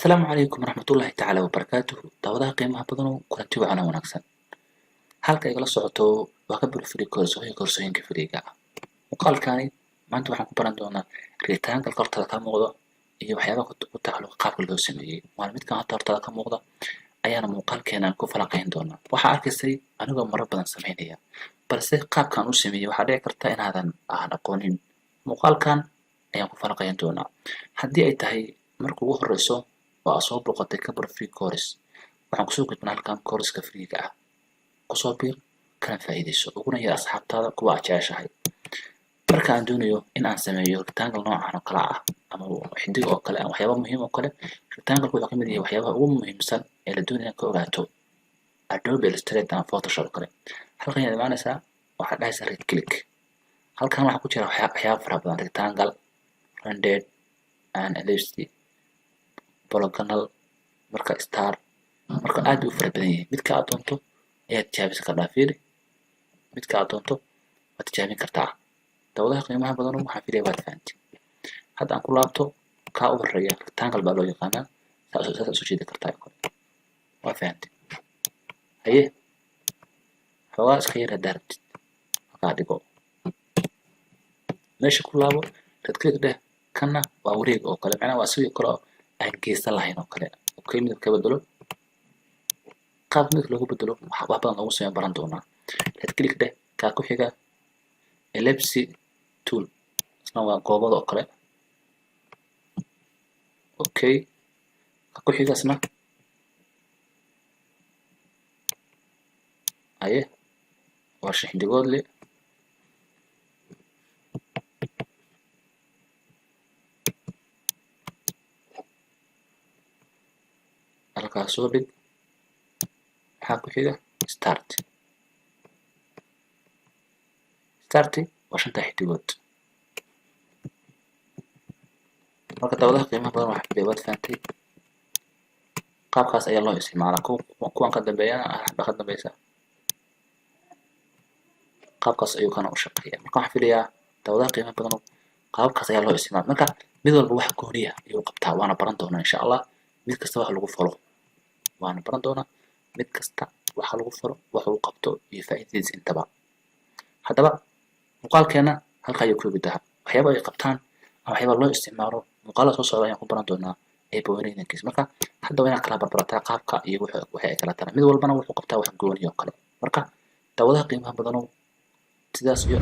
السلام عليكم ورحمة الله تعالى وبركاته دawadaha qiimaha badan oo kulanti wacan oo wanaagsan halka igala socoto waa ka free course oo koorsooyinka freega ah muuqaalkani maanta waxaan ku baran doonaa ritaanka qortada ka muuqdo iyo waxyaabaha ku taalo qaabka loo sameeyay maalmidkan hada qortada ka muuqda ayaana muuqaalkeena ku falanqeyn doonaa waxa arkaysay anigoo marar badan sameynaya balse qaabkan u sameeyay waxa dhici karta inaadan aqoonin muuqaalkan ayaan ku falanqeyn doonaa haddii ay tahay marka ugu horeyso waa soo boqotay Kabra free course waxaan kusoo gudbinaa halkan course-ka freega ah kusoo biir kana faa'iideyso uguna yeer asxaabtaada kuwa aad jeceshahay marka aan doonayo in aan sameeyo rectangle noocan oo kala ah ama xidig oo kale ama waxyaabo muhiim oo kale rectangle wuxuu ka mid yahay waxyaabaha ugu muhiimsan ee la doonayo ka ogaato Adobe Illustrator ama Photoshop kale halkan ayaad imaanaysaa waxaad dhahaysaa right click halkan waxaa ku jira waxyaabo fara badan rectangle rounded and ellipse polygonal marka star marka aad u fara badan yahay midka aad doonto ayaad tijaabin kartaa fiiri midka aad doonto waad tijaabin kartaa dawadaha qiimaha badan waxaan filayaa waad fahanti hadda aan ku laabto ka u horeeya rectangle baa loo yaqaanaa saas u jeedi kartaa waa fahanti haye xoogaa iska yara daartid halkaa dhigo meesha ku laabo red click dheh kana waa wareeg oo kale macnaha waa sidoo kale aan geesan lahayn oo kale okay midabka bedelo qaab midabka lagu bedelo wax badan lagu sameeyo baran doonaa red click dheh ka ku xiga ellipse tool isna waa goobada oo kale okay ka ku xiga isna aye waa xidigood leh halkaas soo dhig waxaa ku xiga start waa shanta xidigood marka dawadaha qiimaha badan waxaa filayaa waad fahantay qaabkaas ayaa loo isticmaalaa kuwan ka dambeeyana ka dambeysa qaabkaas ayuu kana u shaqeeyaa marka waxaan filayaa dawadaha qiimaha badan qaabkaas ayaa loo isticmaalaa marka mid walba wax gooniya ayuu qabtaa waana baran doonaa insha Allah mid kasta wax lagu falo waana baran doonaa mid kasta waxa lagu falo wax uu qabto iyo faa'iidadiisa intaba haddaba muuqaalkeena halka ayuu ku gudaha waxyaabo ay qabtaan ama waxyaabo loo isticmaalo muuqaalada soo socda ayaan ku baran doonaa ee boorinayinkiis marka hadda waa inaad kala barbarataa qaabka iyo waxa ay kala tahay mid walbana wuxuu qabtaa wax gooni oo kale marka dawadaha qiimaha badan sidaas iyo